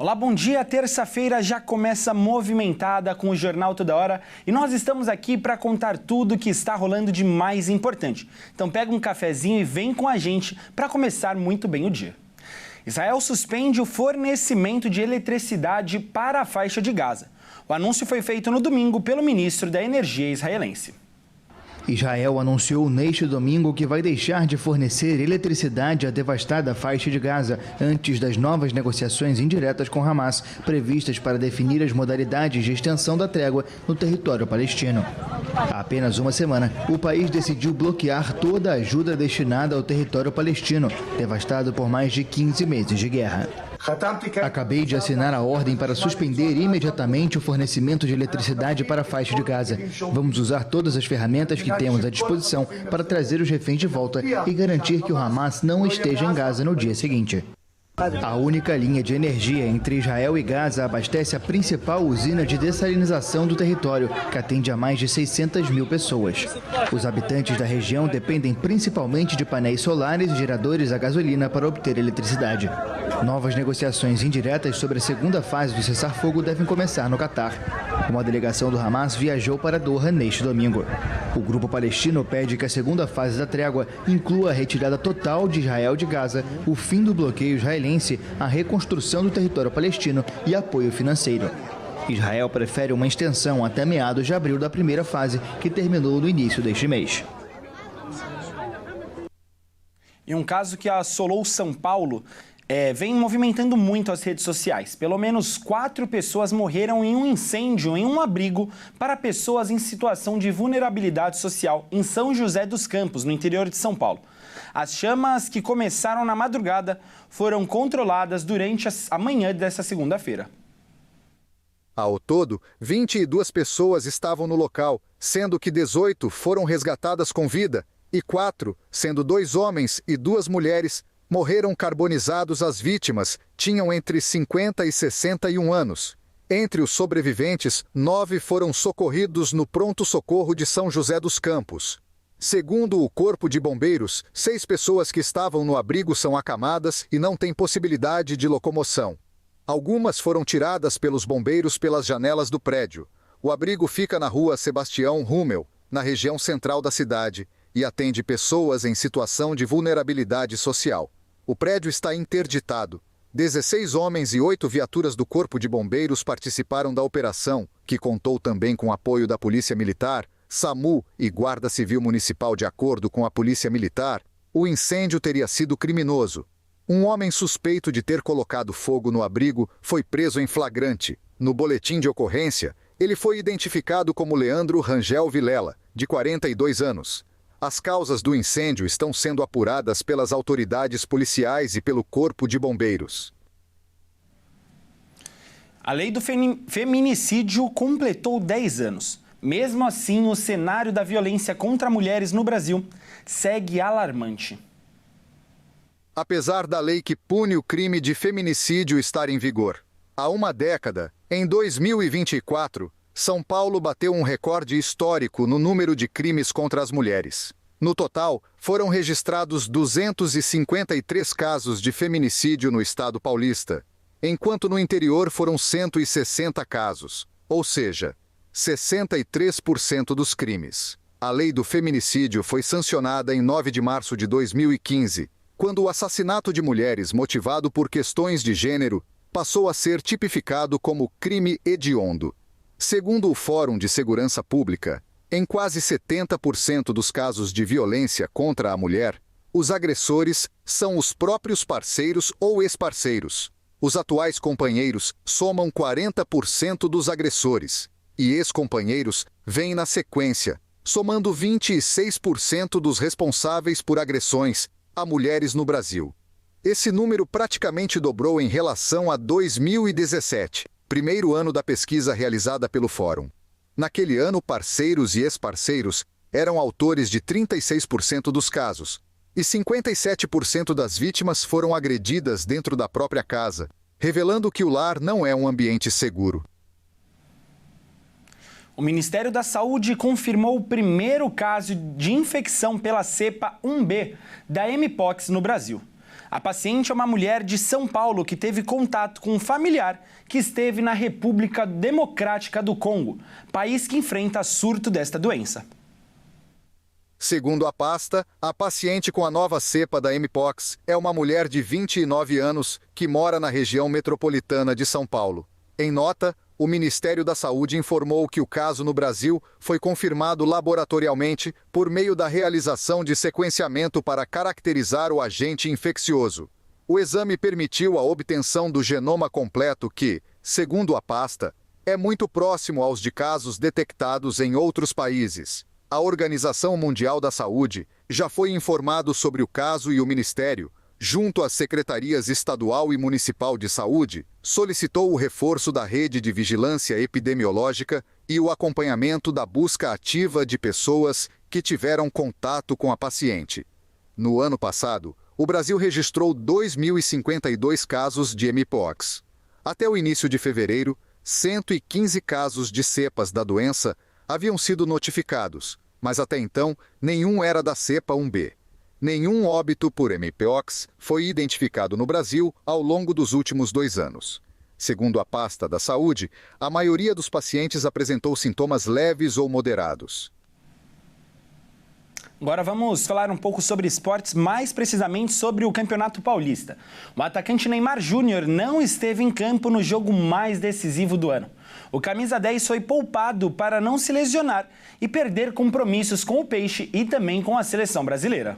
Olá, bom dia. Terça-feira já começa movimentada com o Jornal Toda Hora e nós estamos aqui para contar tudo que está rolando de mais importante. Então pega um cafezinho e vem com a gente para começar muito bem o dia. Israel suspende o fornecimento de eletricidade para a faixa de Gaza. O anúncio foi feito no domingo pelo ministro da Energia israelense. Israel anunciou neste domingo que vai deixar de fornecer eletricidade à devastada faixa de Gaza antes das novas negociações indiretas com Hamas, previstas para definir as modalidades de extensão da trégua no território palestino. Há apenas uma semana, o país decidiu bloquear toda a ajuda destinada ao território palestino, devastado por mais de 15 meses de guerra. Acabei de assinar a ordem para suspender imediatamente o fornecimento de eletricidade para a faixa de Gaza. Vamos usar todas as ferramentas que temos à disposição para trazer os reféns de volta e garantir que o Hamas não esteja em Gaza no dia seguinte. A única linha de energia entre Israel e Gaza abastece a principal usina de dessalinização do território, que atende a mais de 600 mil pessoas. Os habitantes da região dependem principalmente de painéis solares e geradores a gasolina para obter eletricidade. Novas negociações indiretas sobre a segunda fase do cessar-fogo devem começar no Catar. Uma delegação do Hamas viajou para Doha neste domingo. O grupo palestino pede que a segunda fase da trégua inclua a retirada total de Israel de Gaza, o fim do bloqueio israelense, a reconstrução do território palestino e apoio financeiro. Israel prefere uma extensão até meados de abril da primeira fase, que terminou no início deste mês. E um caso que assolou São Paulo vem movimentando muito as redes sociais. Pelo menos 4 pessoas morreram em um incêndio em um abrigo para pessoas em situação de vulnerabilidade social em São José dos Campos, no interior de São Paulo. As chamas, que começaram na madrugada, foram controladas durante a manhã desta segunda-feira. Ao todo, 22 pessoas estavam no local, sendo que 18 foram resgatadas com vida e 4, sendo 2 homens e 2 mulheres, morreram carbonizados. As vítimas tinham entre 50 e 61 anos. Entre os sobreviventes, 9 foram socorridos no pronto-socorro de São José dos Campos. Segundo o Corpo de Bombeiros, 6 pessoas que estavam no abrigo são acamadas e não têm possibilidade de locomoção. Algumas foram tiradas pelos bombeiros pelas janelas do prédio. O abrigo fica na rua Sebastião Rümmel, na região central da cidade, e atende pessoas em situação de vulnerabilidade social. O prédio está interditado. 16 homens e 8 viaturas do Corpo de Bombeiros participaram da operação, que contou também com apoio da Polícia Militar, SAMU e Guarda Civil Municipal. De acordo com a Polícia Militar, o incêndio teria sido criminoso. Um homem suspeito de ter colocado fogo no abrigo foi preso em flagrante. No boletim de ocorrência, ele foi identificado como Leandro Rangel Vilela, de 42 anos. As causas do incêndio estão sendo apuradas pelas autoridades policiais e pelo Corpo de Bombeiros. A lei do feminicídio completou 10 anos. Mesmo assim, o cenário da violência contra mulheres no Brasil segue alarmante. Apesar da lei que pune o crime de feminicídio estar em vigor há uma década, em 2024, São Paulo bateu um recorde histórico no número de crimes contra as mulheres. No total, foram registrados 253 casos de feminicídio no estado paulista, enquanto no interior foram 160 casos, ou seja, 63% dos crimes. A lei do feminicídio foi sancionada em 9 de março de 2015, quando o assassinato de mulheres motivado por questões de gênero passou a ser tipificado como crime hediondo. Segundo o Fórum de Segurança Pública, em quase 70% dos casos de violência contra a mulher, os agressores são os próprios parceiros ou ex-parceiros. Os atuais companheiros somam 40% dos agressores, e ex-companheiros vêm na sequência, somando 26% dos responsáveis por agressões a mulheres no Brasil. Esse número praticamente dobrou em relação a 2017, primeiro ano da pesquisa realizada pelo Fórum. Naquele ano, parceiros e ex-parceiros eram autores de 36% dos casos, e 57% das vítimas foram agredidas dentro da própria casa, revelando que o lar não é um ambiente seguro. O Ministério da Saúde confirmou o primeiro caso de infecção pela cepa 1B da Mpox no Brasil. A paciente é uma mulher de São Paulo que teve contato com um familiar que esteve na República Democrática do Congo, país que enfrenta surto desta doença. Segundo a pasta, a paciente com a nova cepa da Mpox é uma mulher de 29 anos que mora na região metropolitana de São Paulo. Em nota, o Ministério da Saúde informou que o caso no Brasil foi confirmado laboratorialmente por meio da realização de sequenciamento para caracterizar o agente infeccioso. O exame permitiu a obtenção do genoma completo que, segundo a pasta, é muito próximo aos de casos detectados em outros países. A Organização Mundial da Saúde já foi informado sobre o caso e o Ministério, junto às secretarias estadual e municipal de saúde, solicitou o reforço da rede de vigilância epidemiológica e o acompanhamento da busca ativa de pessoas que tiveram contato com a paciente. No ano passado, o Brasil registrou 2.052 casos de Mpox. Até o início de fevereiro, 115 casos de cepas da doença haviam sido notificados, mas até então nenhum era da cepa 1B. Nenhum óbito por Mpox foi identificado no Brasil ao longo dos últimos 2 anos. Segundo a pasta da saúde, a maioria dos pacientes apresentou sintomas leves ou moderados. Agora vamos falar um pouco sobre esportes, mais precisamente sobre o Campeonato Paulista. O atacante Neymar Júnior não esteve em campo no jogo mais decisivo do ano. O camisa 10 foi poupado para não se lesionar e perder compromissos com o Peixe e também com a seleção brasileira.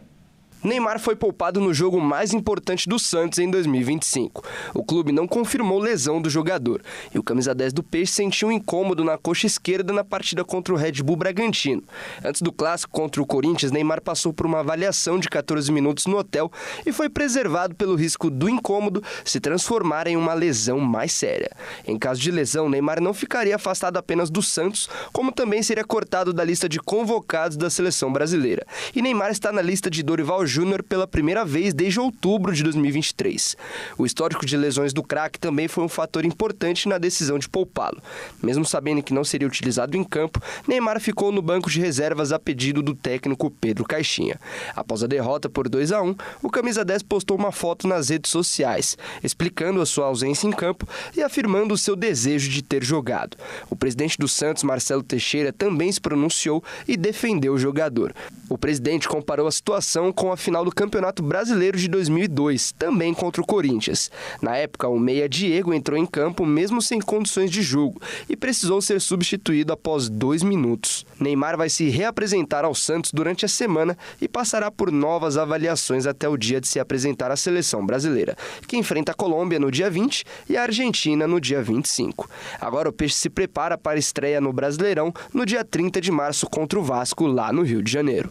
Neymar foi poupado no jogo mais importante do Santos em 2025. O clube não confirmou lesão do jogador e o camisa 10 do Peixe sentiu um incômodo na coxa esquerda na partida contra o Red Bull Bragantino. Antes do clássico contra o Corinthians, Neymar passou por uma avaliação de 14 minutos no hotel e foi preservado pelo risco do incômodo se transformar em uma lesão mais séria. Em caso de lesão, Neymar não ficaria afastado apenas do Santos, como também seria cortado da lista de convocados da seleção brasileira. E Neymar está na lista de Dorival Júnior pela primeira vez desde outubro de 2023. O histórico de lesões do craque também foi um fator importante na decisão de poupá-lo. Mesmo sabendo que não seria utilizado em campo, Neymar ficou no banco de reservas a pedido do técnico Pedro Caixinha. Após a derrota por 2-1, o camisa 10 postou uma foto nas redes sociais, explicando a sua ausência em campo e afirmando o seu desejo de ter jogado. O presidente do Santos, Marcelo Teixeira, também se pronunciou e defendeu o jogador. O presidente comparou a situação com a final do Campeonato Brasileiro de 2002, também contra o Corinthians. Na época, o meia Diego entrou em campo mesmo sem condições de jogo e precisou ser substituído após 2 minutos. Neymar vai se reapresentar ao Santos durante a semana e passará por novas avaliações até o dia de se apresentar à seleção brasileira, que enfrenta a Colômbia no dia 20 e a Argentina no dia 25. Agora o Peixe se prepara para a estreia no Brasileirão no dia 30 de março contra o Vasco, lá no Rio de Janeiro.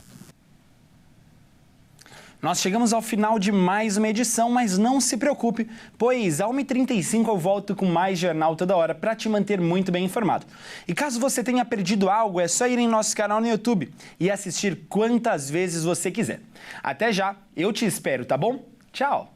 Nós chegamos ao final de mais uma edição, mas não se preocupe, pois às 1h35 eu volto com mais Jornal Toda Hora para te manter muito bem informado. E caso você tenha perdido algo, é só ir em nosso canal no YouTube e assistir quantas vezes você quiser. Até já, eu te espero, tá bom? Tchau!